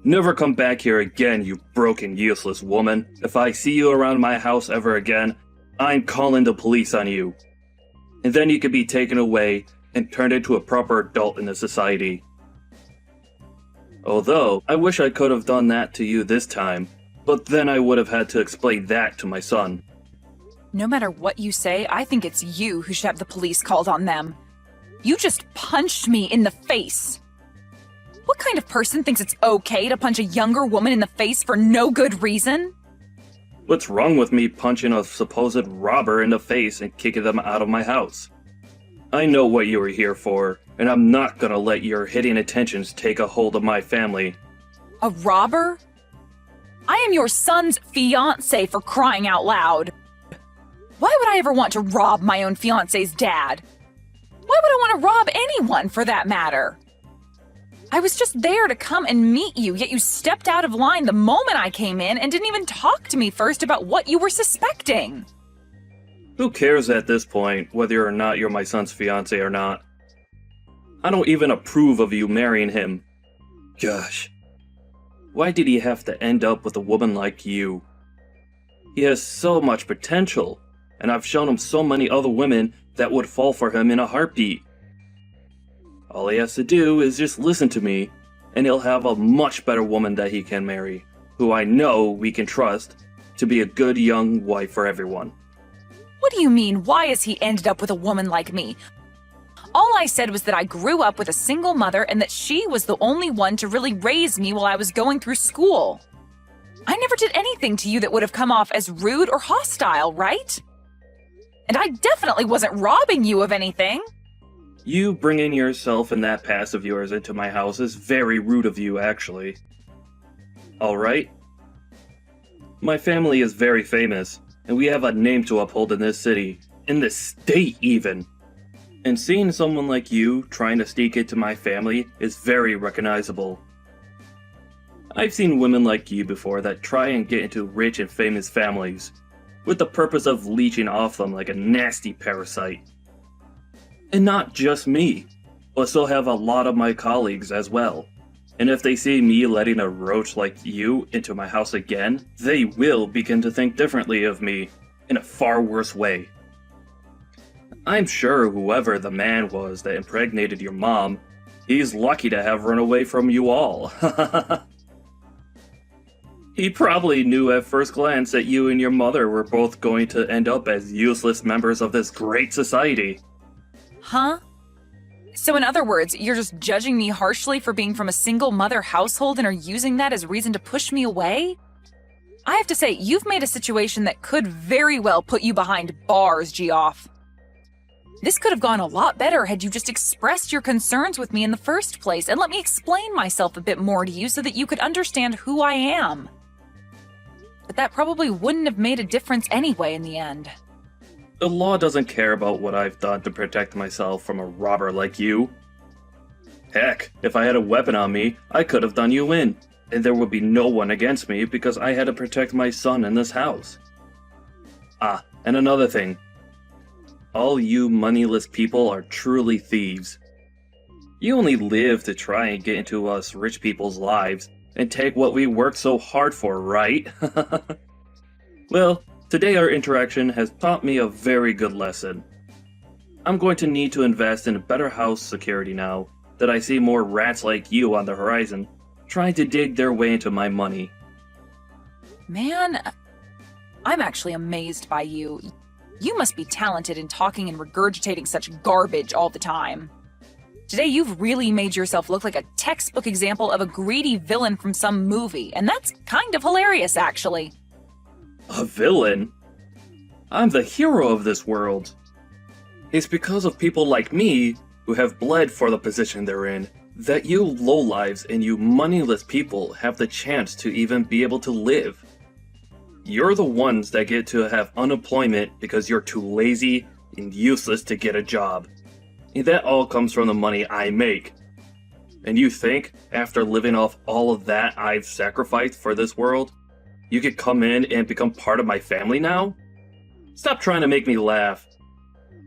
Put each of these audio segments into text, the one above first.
Never come back here again, you broken, useless woman. If I see you around my house ever again, I'm calling the police on you. And then you could be taken away and turned into a proper adult in the society. Although, I wish I could have done that to you this time, but then I would have had to explain that to my son. No matter what you say, I think it's you who should have the police called on them. You just punched me in the face. What kind of person thinks it's okay to punch a younger woman in the face for no good reason? What's wrong with me punching a supposed robber in the face and kicking them out of my house? I know what you were here for, and I'm not gonna let your hitting attentions take a hold of my family. A robber? I am your son's fiancé, for crying out loud. Why would I ever want to rob my own fiancé's dad? Why would I want to rob anyone, for that matter? I was just there to come and meet you, yet you stepped out of line the moment I came in and didn't even talk to me first about what you were suspecting. Who cares at this point whether or not you're my son's fiancé or not? I don't even approve of you marrying him. Gosh. Why did he have to end up with a woman like you? He has so much potential, and I've shown him so many other women that would fall for him in a heartbeat. All he has to do is just listen to me, and he'll have a much better woman that he can marry, who I know we can trust to be a good young wife for everyone. What do you mean, why has he ended up with a woman like me? All I said was that I grew up with a single mother and that she was the only one to really raise me while I was going through school. I never did anything to you that would have come off as rude or hostile, right? And I definitely wasn't robbing you of anything. You bringing yourself and that past of yours into my house is very rude of you, actually. Alright? My family is very famous, and we have a name to uphold in this city, in this state even. And seeing someone like you trying to sneak into my family is very recognizable. I've seen women like you before that try and get into rich and famous families, with the purpose of leeching off them like a nasty parasite. And not just me, but so have a lot of my colleagues as well. And if they see me letting a roach like you into my house again, they will begin to think differently of me, in a far worse way. I'm sure whoever the man was that impregnated your mom, he's lucky to have run away from you all. He probably knew at first glance that you and your mother were both going to end up as useless members of this great society. Huh? So in other words, you're just judging me harshly for being from a single mother household and are using that as reason to push me away? I have to say, you've made a situation that could very well put you behind bars, Geoff. This could have gone a lot better had you just expressed your concerns with me in the first place and let me explain myself a bit more to you so that you could understand who I am. But that probably wouldn't have made a difference anyway in the end. The law doesn't care about what I've done to protect myself from a robber like you. Heck, if I had a weapon on me, I could have done you in, and there would be no one against me because I had to protect my son in this house. Ah, and another thing. All you moneyless people are truly thieves. You only live to try and get into us rich people's lives and take what we worked so hard for, right? Well, today our interaction has taught me a very good lesson. I'm going to need to invest in better house security now that I see more rats like you on the horizon trying to dig their way into my money. Man, I'm actually amazed by you. You must be talented in talking and regurgitating such garbage all the time. Today you've really made yourself look like a textbook example of a greedy villain from some movie, and that's kind of hilarious, actually. A villain? I'm the hero of this world. It's because of people like me, who have bled for the position they're in, that you lowlives and you moneyless people have the chance to even be able to live. You're the ones that get to have unemployment because you're too lazy and useless to get a job. And that all comes from the money I make. And you think, after living off all of that I've sacrificed for this world, you could come in and become part of my family now? Stop trying to make me laugh.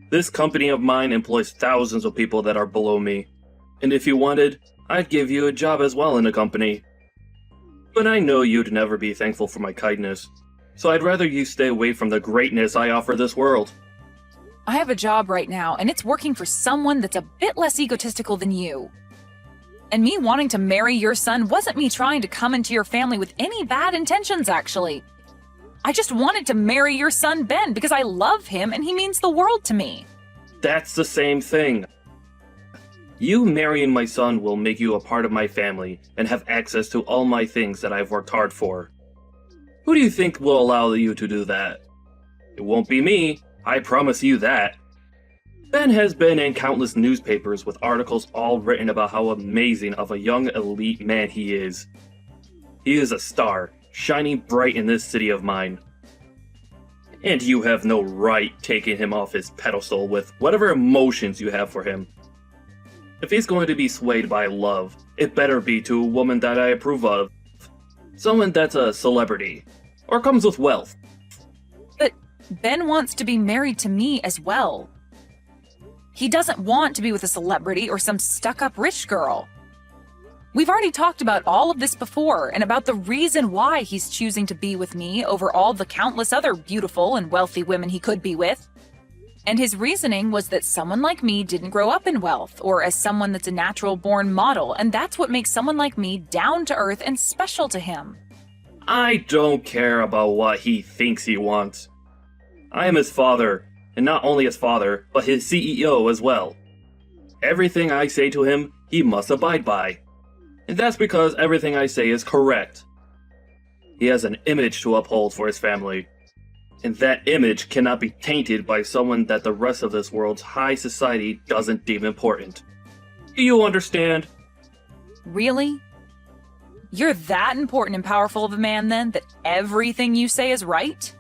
This company of mine employs thousands of people that are below me. And if you wanted, I'd give you a job as well in the company. But I know you'd never be thankful for my kindness, so I'd rather you stay away from the greatness I offer this world. I have a job right now, and it's working for someone that's a bit less egotistical than you. And me wanting to marry your son wasn't me trying to come into your family with any bad intentions, actually. I just wanted to marry your son, Ben, because I love him and he means the world to me. That's the same thing. You marrying my son will make you a part of my family and have access to all my things that I've worked hard for. Who do you think will allow you to do that? It won't be me, I promise you that. Ben has been in countless newspapers with articles all written about how amazing of a young elite man he is. He is a star, shining bright in this city of mine. And you have no right taking him off his pedestal with whatever emotions you have for him. If he's going to be swayed by love, it better be to a woman that I approve of. Someone that's a celebrity, or comes with wealth. But Ben wants to be married to me as well. He doesn't want to be with a celebrity or some stuck-up rich girl. We've already talked about all of this before, and about the reason why he's choosing to be with me over all the countless other beautiful and wealthy women he could be with. And his reasoning was that someone like me didn't grow up in wealth, or as someone that's a natural-born model, and that's what makes someone like me down-to-earth and special to him. I don't care about what he thinks he wants. I am his father, and not only his father, but his CEO as well. Everything I say to him, he must abide by. And that's because everything I say is correct. He has an image to uphold for his family. And that image cannot be tainted by someone that the rest of this world's high society doesn't deem important. Do you understand? Really? You're that important and powerful of a man, then, that everything you say is right?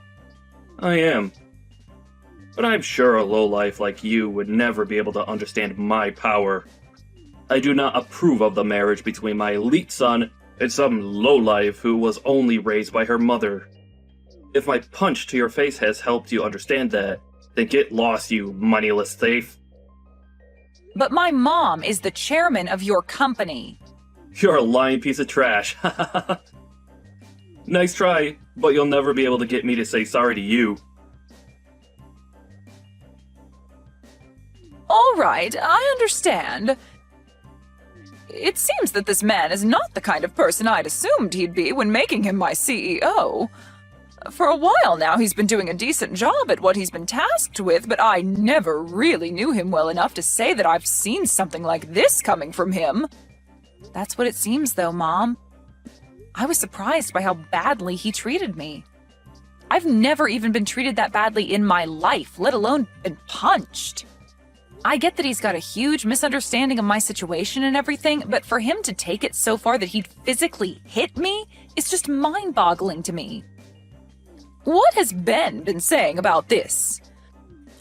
I am. But I'm sure a lowlife like you would never be able to understand my power. I do not approve of the marriage between my elite son and some lowlife who was only raised by her mother. If my punch to your face has helped you understand that, then get lost, you moneyless thief. But my mom is the chairman of your company. You're a lying piece of trash. Nice try, but you'll never be able to get me to say sorry to you. All right, I understand. It seems that this man is not the kind of person I'd assumed he'd be when making him my CEO. For a while now, he's been doing a decent job at what he's been tasked with, but I never really knew him well enough to say that I've seen something like this coming from him. That's what it seems, though, Mom. I was surprised by how badly he treated me. I've never even been treated that badly in my life, let alone been punched. I get that he's got a huge misunderstanding of my situation and everything, but for him to take it so far that he'd physically hit me is just mind-boggling to me. What has Ben been saying about this?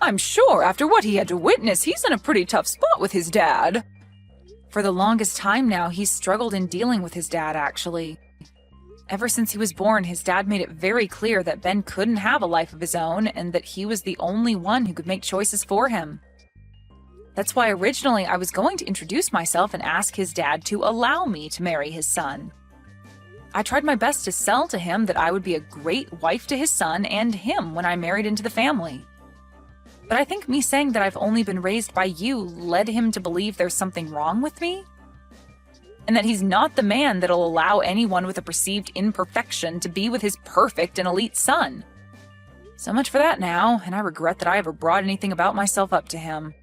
I'm sure after what he had to witness, he's in a pretty tough spot with his dad. For the longest time now, he's struggled in dealing with his dad, actually. Ever since he was born, his dad made it very clear that Ben couldn't have a life of his own and that he was the only one who could make choices for him. That's why originally I was going to introduce myself and ask his dad to allow me to marry his son. I tried my best to sell to him that I would be a great wife to his son and him when I married into the family. But I think me saying that I've only been raised by you led him to believe there's something wrong with me, and that he's not the man that'll allow anyone with a perceived imperfection to be with his perfect and elite son. So much for that now, and I regret that I ever brought anything about myself up to him.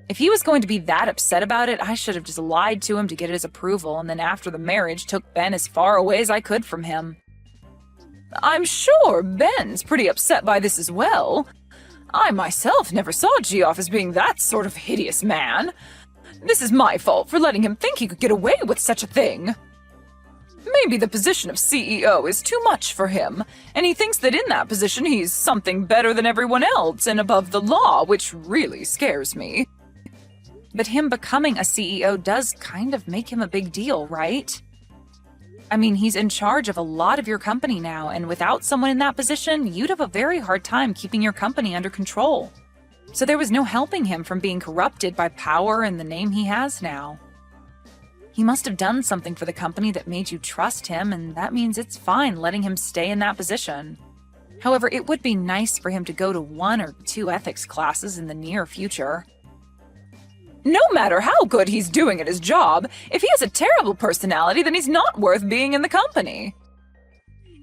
If he was going to be that upset about it, I should have just lied to him to get his approval, and then after the marriage took Ben as far away as I could from him. I'm sure Ben's pretty upset by this as well. I myself never saw Geoff as being that sort of hideous man. This is my fault for letting him think he could get away with such a thing. Maybe the position of CEO is too much for him, and he thinks that in that position he's something better than everyone else and above the law, which really scares me. But him becoming a CEO does kind of make him a big deal, right? I mean, he's in charge of a lot of your company now, and without someone in that position, you'd have a very hard time keeping your company under control. So there was no helping him from being corrupted by power and the name he has now. He must have done something for the company that made you trust him, and that means it's fine letting him stay in that position. However, it would be nice for him to go to 1 or 2 ethics classes in the near future. No matter how good he's doing at his job, if he has a terrible personality, then he's not worth being in the company.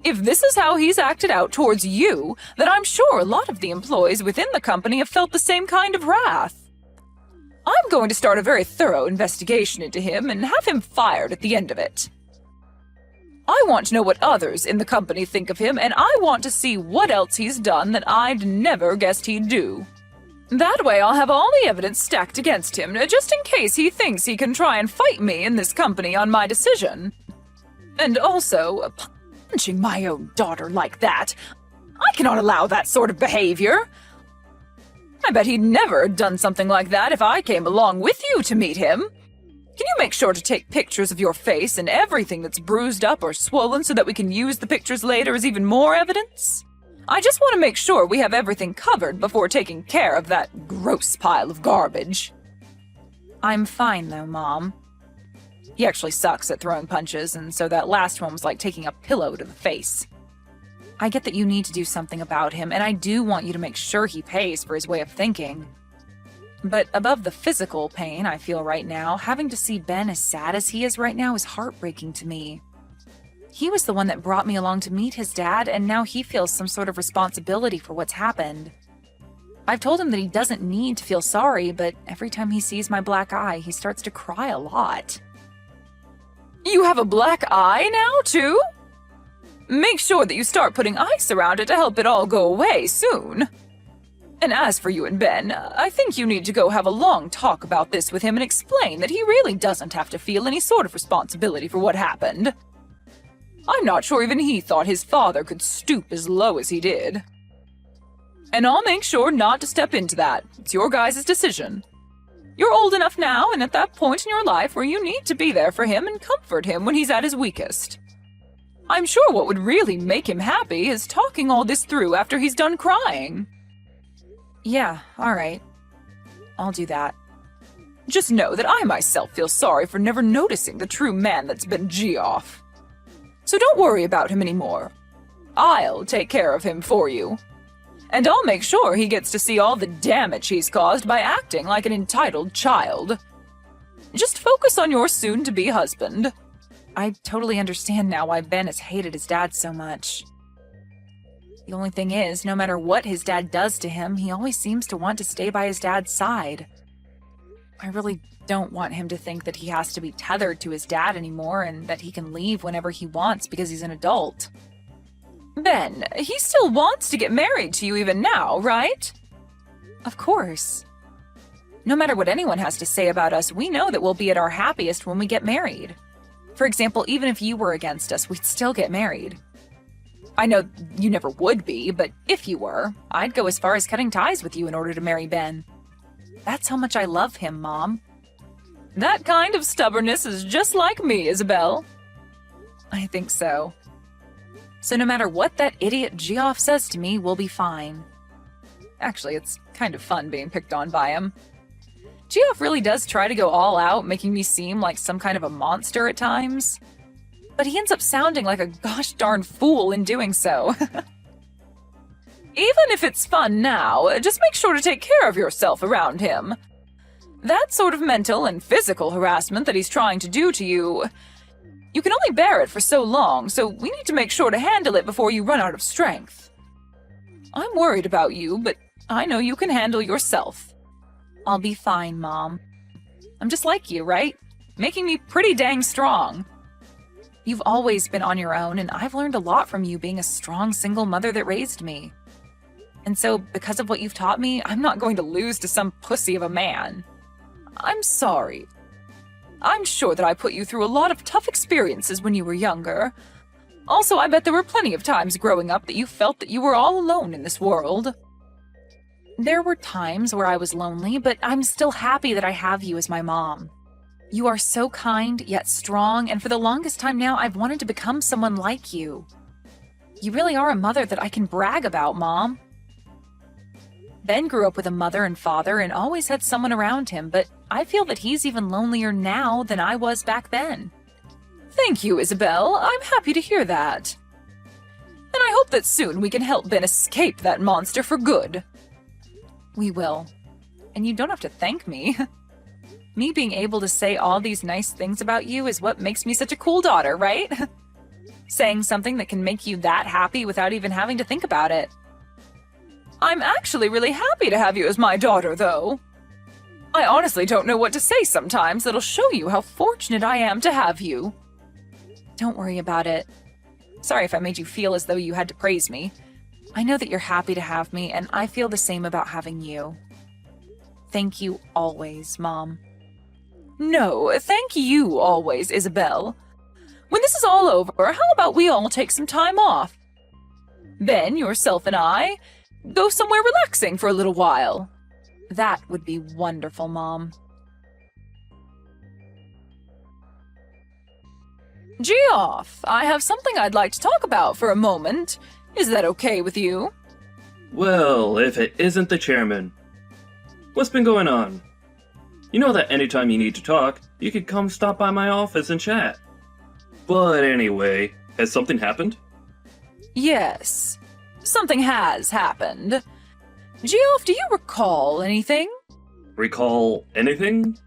If this is how he's acted out towards you, then I'm sure a lot of the employees within the company have felt the same kind of wrath. I'm going to start a very thorough investigation into him and have him fired at the end of it. I want to know what others in the company think of him, and I want to see what else he's done that I'd never guessed he'd do. That way I'll have all the evidence stacked against him, just in case he thinks he can try and fight me in this company on my decision. And also, punching my own daughter like that, I cannot allow that sort of behavior. I bet he'd never have done something like that if I came along with you to meet him. Can you make sure to take pictures of your face and everything that's bruised up or swollen so that we can use the pictures later as even more evidence? I just want to make sure we have everything covered before taking care of that gross pile of garbage. I'm fine though, Mom. He actually sucks at throwing punches, and so that last one was like taking a pillow to the face. I get that you need to do something about him, and I do want you to make sure he pays for his way of thinking. But above the physical pain I feel right now, having to see Ben as sad as he is right now is heartbreaking to me. He was the one that brought me along to meet his dad, and now he feels some sort of responsibility for what's happened. I've told him that he doesn't need to feel sorry, but every time he sees my black eye, he starts to cry a lot. You have a black eye now, too? Make sure that you start putting ice around it to help it all go away soon. And as for you and Ben, I think you need to go have a long talk about this with him and explain that he really doesn't have to feel any sort of responsibility for what happened. I'm not sure even he thought his father could stoop as low as he did. And I'll make sure not to step into that. It's your guys' decision. You're old enough now and at that point in your life where you need to be there for him and comfort him when he's at his weakest. I'm sure what would really make him happy is talking all this through after he's done crying. Yeah, all right. I'll do that. Just know that I myself feel sorry for never noticing the true man that's been Geoff. So don't worry about him anymore. I'll take care of him for you. And I'll make sure he gets to see all the damage he's caused by acting like an entitled child. Just focus on your soon-to-be husband. I totally understand now why Ben has hated his dad so much. The only thing is, no matter what his dad does to him, he always seems to want to stay by his dad's side. I really don't want him to think that he has to be tethered to his dad anymore and that he can leave whenever he wants because he's an adult. Ben, he still wants to get married to you even now, right? Of course. No matter what anyone has to say about us, we know that we'll be at our happiest when we get married. For example, even if you were against us, we'd still get married. I know you never would be, but if you were, I'd go as far as cutting ties with you in order to marry Ben. That's how much I love him, Mom. That kind of stubbornness is just like me, Isabel. I think so. So no matter what that idiot Geoff says to me, we'll be fine. Actually, it's kind of fun being picked on by him. Geoff really does try to go all out, making me seem like some kind of a monster at times. But he ends up sounding like a gosh darn fool in doing so. Even if it's fun now, just make sure to take care of yourself around him. That sort of mental and physical harassment that he's trying to do to you, you can only bear it for so long, so we need to make sure to handle it before you run out of strength. I'm worried about you, but I know you can handle yourself. I'll be fine, Mom. I'm just like you, right? Making me pretty dang strong. You've always been on your own, and I've learned a lot from you being a strong single mother that raised me. And so, because of what you've taught me, I'm not going to lose to some pussy of a man. I'm sorry. I'm sure that I put you through a lot of tough experiences when you were younger. Also, I bet there were plenty of times growing up that you felt that you were all alone in this world. There were times where I was lonely, but I'm still happy that I have you as my mom. You are so kind, yet strong, and for the longest time now, I've wanted to become someone like you. You really are a mother that I can brag about, Mom. Ben grew up with a mother and father and always had someone around him, but I feel that he's even lonelier now than I was back then. Thank you, Isabel. I'm happy to hear that. And I hope that soon we can help Ben escape that monster for good. We will. And you don't have to thank me. Me being able to say all these nice things about you is what makes me such a cool daughter, right? Saying something that can make you that happy without even having to think about it. I'm actually really happy to have you as my daughter, though. I honestly don't know what to say sometimes that'll show you how fortunate I am to have you. Don't worry about it. Sorry if I made you feel as though you had to praise me. I know that you're happy to have me, and I feel the same about having you. Thank you always, Mom. No, thank you always, Isabel. When this is all over, how about we all take some time off? Ben, yourself, and I go somewhere relaxing for a little while. That would be wonderful, Mom. Geoff, I have something I'd like to talk about for a moment. Is that okay with you? Well, if it isn't the chairman. What's been going on? You know that anytime you need to talk, you could come stop by my office and chat. But anyway, has something happened? Yes, something has happened. Geoff, do you recall anything? Recall anything?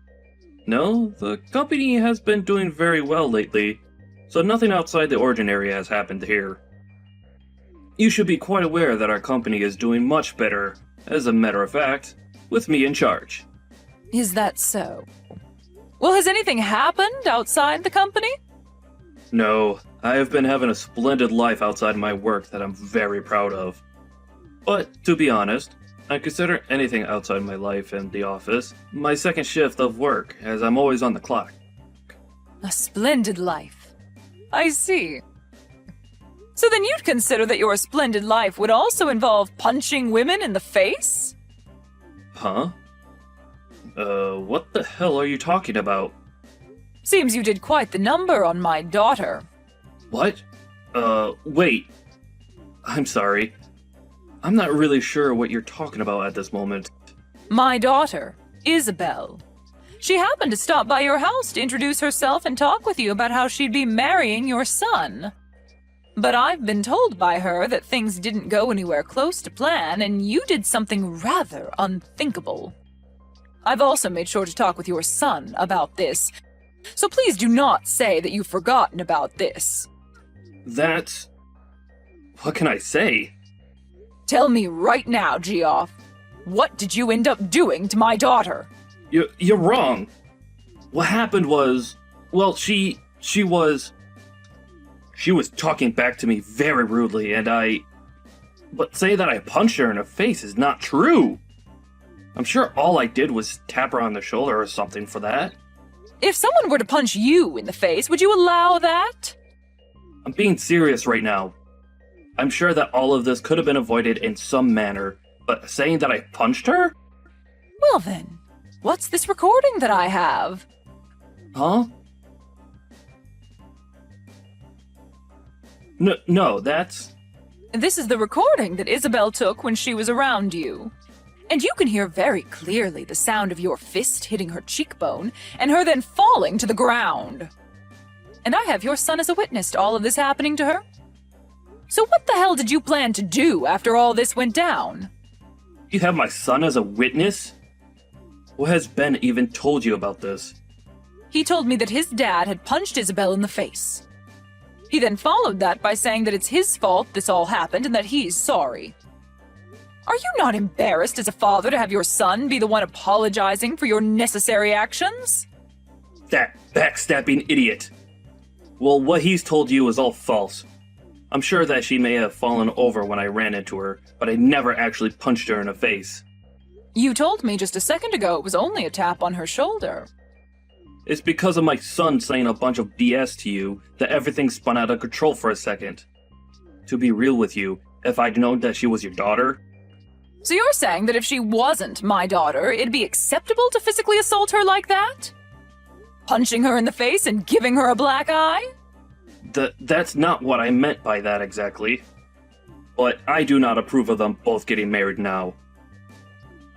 No, the company has been doing very well lately, so nothing outside the ordinary has happened here. You should be quite aware that our company is doing much better, as a matter of fact, with me in charge. Is that so? Well, has anything happened outside the company? No, I have been having a splendid life outside my work that I'm very proud of. But, to be honest, I consider anything outside my life and the office my second shift of work, as I'm always on the clock. A splendid life. I see. So then you'd consider that your splendid life would also involve punching women in the face? Huh? What the hell are you talking about? Seems you did quite the number on my daughter. What? Wait. I'm sorry. I'm not really sure what you're talking about at this moment. My daughter, Isabel. She happened to stop by your house to introduce herself and talk with you about how she'd be marrying your son. But I've been told by her that things didn't go anywhere close to plan, and you did something rather unthinkable. I've also made sure to talk with your son about this, so please do not say that you've forgotten about this. That's... What can I say? Tell me right now, Geoff. What did you end up doing to my daughter? You're wrong. What happened was... Well, she was talking back to me very rudely, and But say that I punched her in the face is not true. I'm sure all I did was tap her on the shoulder or something for that. If someone were to punch you in the face, would you allow that? I'm being serious right now. I'm sure that all of this could have been avoided in some manner, but saying that I punched her? Well then, what's this recording that I have? Huh? No, that's... This is the recording that Isabel took when she was around you. And you can hear very clearly the sound of your fist hitting her cheekbone and her then falling to the ground. And I have your son as a witness to all of this happening to her. So what the hell did you plan to do after all this went down? You have my son as a witness? What has Ben even told you about this? He told me that his dad had punched Isabel in the face. He then followed that by saying that it's his fault this all happened and that he's sorry. Are you not embarrassed as a father to have your son be the one apologizing for your necessary actions? That backstabbing idiot. Well, what he's told you is all false. I'm sure that she may have fallen over when I ran into her, but I never actually punched her in the face. You told me just a second ago it was only a tap on her shoulder. It's because of my son saying a bunch of BS to you that everything spun out of control for a second. To be real with you, if I'd known that she was your daughter... So you're saying that if she wasn't my daughter, it'd be acceptable to physically assault her like that? Punching her in the face and giving her a black eye? That's not what I meant by that exactly. But I do not approve of them both getting married now.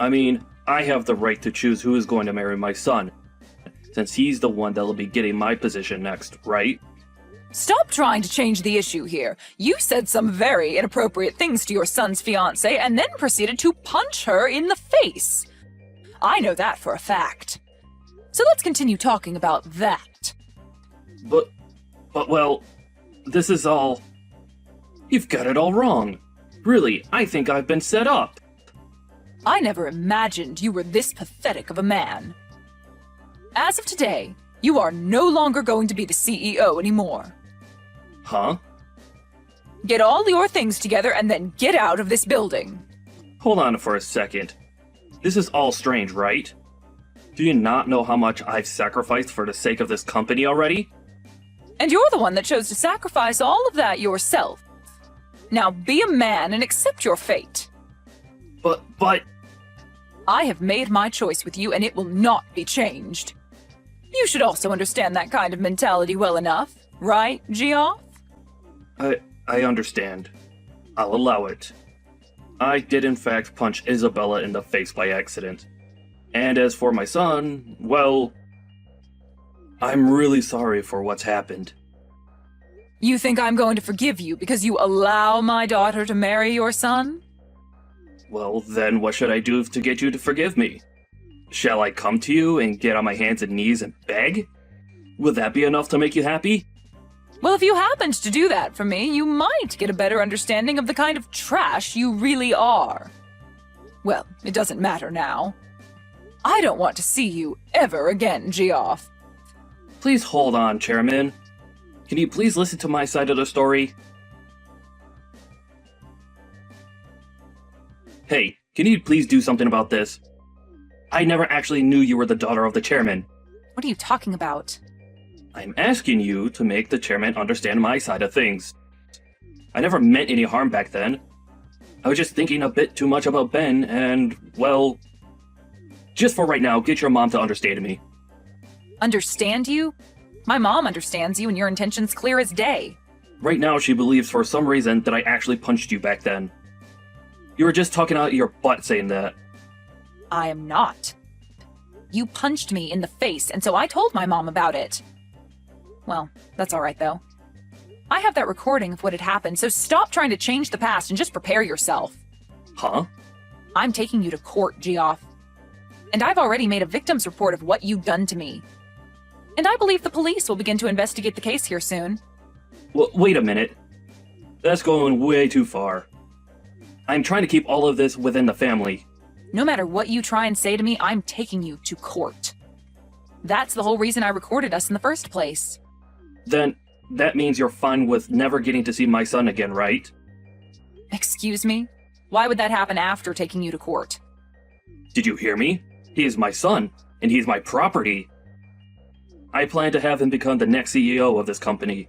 I mean, I have the right to choose who is going to marry my son, since he's the one that'll be getting my position next, right? Stop trying to change the issue here. You said some very inappropriate things to your son's fiancée and then proceeded to punch her in the face. I know that for a fact. So let's continue talking about that. But well, this is all... You've got it all wrong. Really, I think I've been set up. I never imagined you were this pathetic of a man. As of today, you are no longer going to be the CEO anymore. Huh? Get all your things together and then get out of this building. Hold on for a second. This is all strange, right? Do you not know how much I've sacrificed for the sake of this company already? And you're the one that chose to sacrifice all of that yourself. Now be a man and accept your fate. But... I have made my choice with you and it will not be changed. You should also understand that kind of mentality well enough, right, Geoff? I understand. I'll allow it. I did in fact punch Isabella in the face by accident. And as for my son, well... I'm really sorry for what's happened. You think I'm going to forgive you because you allow my daughter to marry your son? Well, then what should I do to get you to forgive me? Shall I come to you and get on my hands and knees and beg? Would that be enough to make you happy? Well, if you happened to do that for me, you might get a better understanding of the kind of trash you really are. Well, it doesn't matter now. I don't want to see you ever again, Geoff. Please hold on, Chairman. Can you please listen to my side of the story? Hey, can you please do something about this? I never actually knew you were the daughter of the chairman. What are you talking about? I'm asking you to make the chairman understand my side of things. I never meant any harm back then. I was just thinking a bit too much about Ben and, well... Just for right now, get your mom to understand me. Understand you? My mom understands you and your intentions clear as day. Right now, she believes for some reason that I actually punched you back then. You were just talking out of your butt saying that. I am not. You punched me in the face, and so I told my mom about it. Well, that's all right, though. I have that recording of what had happened, so stop trying to change the past and just prepare yourself. Huh? I'm taking you to court, Geoff. And I've already made a victim's report of what you've done to me. And I believe the police will begin to investigate the case here soon. Well, wait a minute. That's going way too far. I'm trying to keep all of this within the family. No matter what you try and say to me, I'm taking you to court. That's the whole reason I recorded us in the first place. Then, that means you're fine with never getting to see my son again, right? Excuse me? Why would that happen after taking you to court? Did you hear me? He is my son, and he's my property. I plan to have him become the next CEO of this company.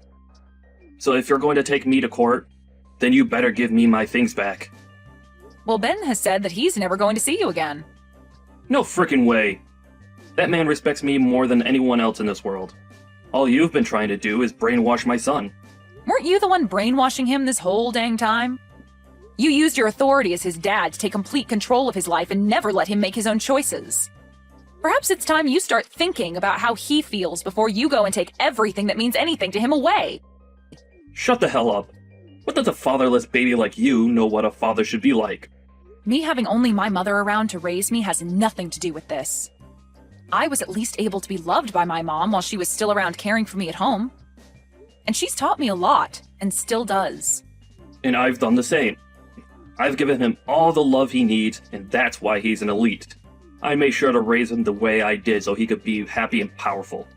So if you're going to take me to court, then you better give me my things back. Well, Ben has said that he's never going to see you again. No frickin' way. That man respects me more than anyone else in this world. All you've been trying to do is brainwash my son. Weren't you the one brainwashing him this whole dang time? You used your authority as his dad to take complete control of his life and never let him make his own choices. Perhaps it's time you start thinking about how he feels before you go and take everything that means anything to him away. Shut the hell up. What does a fatherless baby like you know what a father should be like? Me having only my mother around to raise me has nothing to do with this. I was at least able to be loved by my mom while she was still around caring for me at home. And she's taught me a lot, and still does. And I've done the same. I've given him all the love he needs, and that's why he's an elite. I made sure to raise him the way I did so he could be happy and powerful.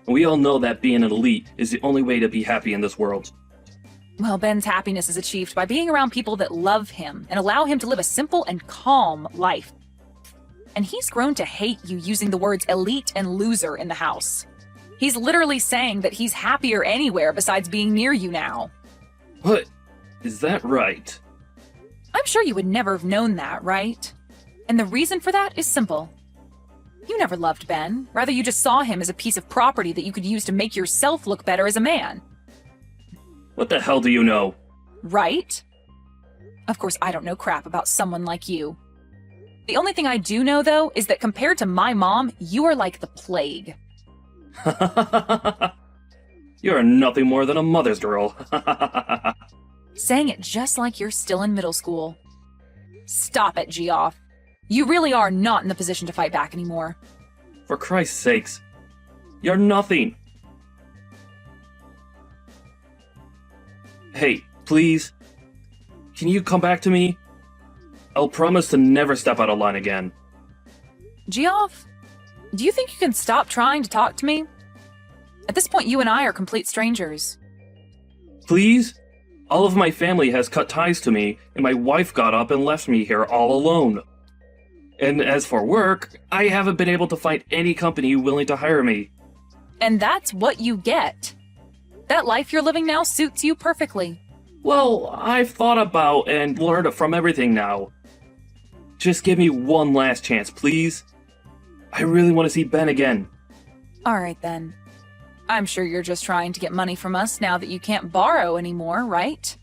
And we all know that being an elite is the only way to be happy in this world. Well, Ben's happiness is achieved by being around people that love him and allow him to live a simple and calm life. And he's grown to hate you using the words elite and loser in the house. He's literally saying that he's happier anywhere besides being near you now. What? Is that right? I'm sure you would never have known that, right? And the reason for that is simple. You never loved Ben. Rather, you just saw him as a piece of property that you could use to make yourself look better as a man. What the hell do you know? Right? Of course, I don't know crap about someone like you. The only thing I do know, though, is that compared to my mom, you are like the plague. You're nothing more than a mother's girl. Saying it just like you're still in middle school. Stop it, Geoff. You really are not in the position to fight back anymore. For Christ's sakes, you're nothing. Hey, please, can you come back to me? I'll promise to never step out of line again. Geoff, do you think you can stop trying to talk to me? At this point, you and I are complete strangers. Please? All of my family has cut ties to me, and my wife got up and left me here all alone. And as for work, I haven't been able to find any company willing to hire me. And that's what you get. That life you're living now suits you perfectly. Well, I've thought about and learned from everything now. Just give me one last chance, please. I really want to see Ben again. All right, then. I'm sure you're just trying to get money from us now that you can't borrow anymore, right?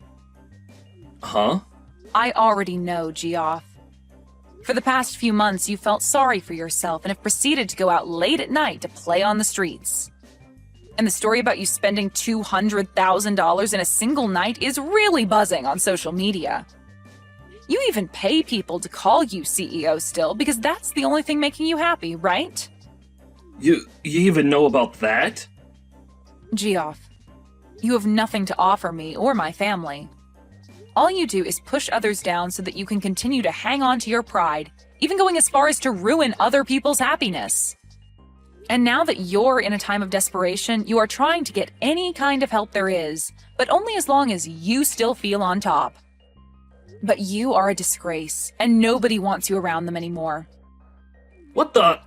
Huh? I already know, Geoff. For the past few months, you felt sorry for yourself and have proceeded to go out late at night to play on the streets. And the story about you spending $200,000 in a single night is really buzzing on social media. You even pay people to call you CEO still because that's the only thing making you happy, right? You even know about that? Geoff, you have nothing to offer me or my family. All you do is push others down so that you can continue to hang on to your pride, even going as far as to ruin other people's happiness. And now that you're in a time of desperation, you are trying to get any kind of help there is, but only as long as you still feel on top. But you are a disgrace, and nobody wants you around them anymore. What the?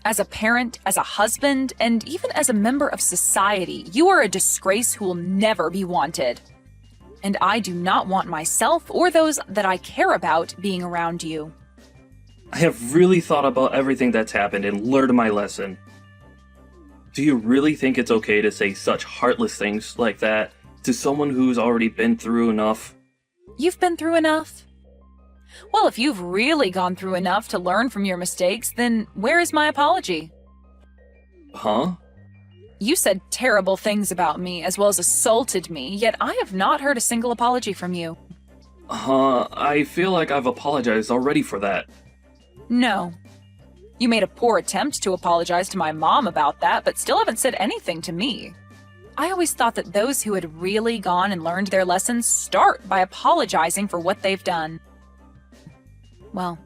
As a parent, as a husband, and even as a member of society, you are a disgrace who will never be wanted. And I do not want myself or those that I care about being around you. I have really thought about everything that's happened and learned my lesson. Do you really think it's okay to say such heartless things like that to someone who's already been through enough? You've been through enough? Well, if you've really gone through enough to learn from your mistakes, then where is my apology? Huh? You said terrible things about me as well as assaulted me, yet I have not heard a single apology from you. I feel like I've apologized already for that. No. You made a poor attempt to apologize to my mom about that, but still haven't said anything to me. I always thought that those who had really gone and learned their lessons start by apologizing for what they've done. Well,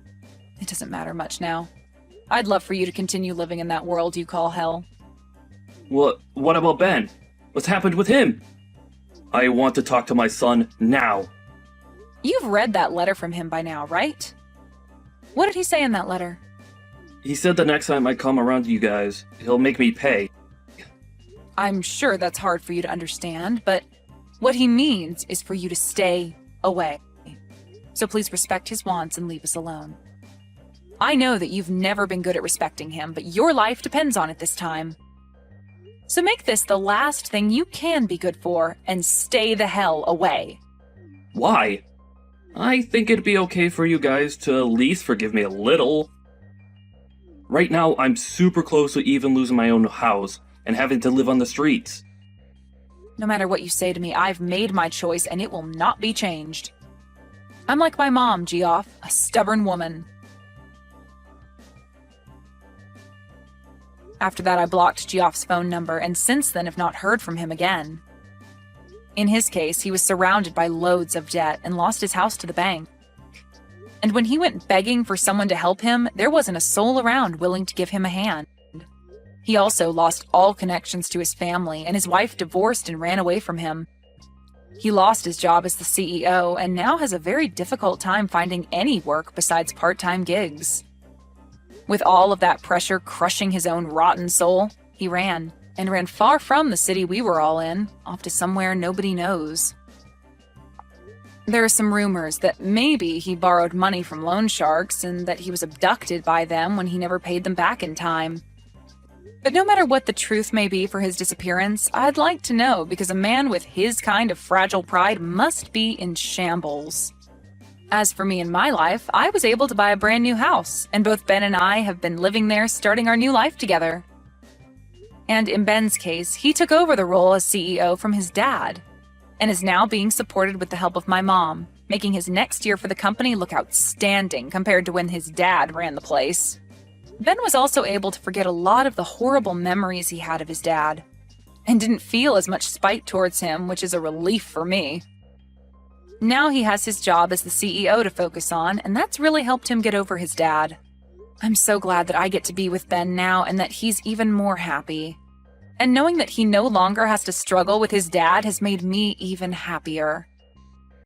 it doesn't matter much now. I'd love for you to continue living in that world you call hell. What about Ben? What's happened with him? I want to talk to my son now. You've read that letter from him by now, right? What did he say in that letter? He said the next time I come around to you guys, he'll make me pay. I'm sure that's hard for you to understand, but what he means is for you to stay away. So please respect his wants and leave us alone. I know that you've never been good at respecting him, but your life depends on it this time. So make this the last thing you can be good for and stay the hell away. Why? I think it'd be okay for you guys to at least forgive me a little. Right now, I'm super close to even losing my own house and having to live on the streets. No matter what you say to me, I've made my choice and it will not be changed. I'm like my mom, Geoff, a stubborn woman. After that, I blocked Geoff's phone number and since then have not heard from him again. In his case, he was surrounded by loads of debt and lost his house to the bank. And when he went begging for someone to help him, there wasn't a soul around willing to give him a hand. He also lost all connections to his family, and his wife divorced and ran away from him. He lost his job as the CEO and now has a very difficult time finding any work besides part-time gigs. With all of that pressure crushing his own rotten soul, he ran far from the city we were all in, off to somewhere nobody knows. There are some rumors that maybe he borrowed money from loan sharks and that he was abducted by them when he never paid them back in time. But no matter what the truth may be for his disappearance, I'd like to know because a man with his kind of fragile pride must be in shambles. As for me and my life, I was able to buy a brand new house, and both Ben and I have been living there starting our new life together. And in Ben's case, he took over the role as CEO from his dad, and is now being supported with the help of my mom, making his next year for the company look outstanding compared to when his dad ran the place. Ben was also able to forget a lot of the horrible memories he had of his dad, and didn't feel as much spite towards him, which is a relief for me. Now he has his job as the CEO to focus on, and that's really helped him get over his dad. I'm so glad that I get to be with Ben now and that he's even more happy. And knowing that he no longer has to struggle with his dad has made me even happier.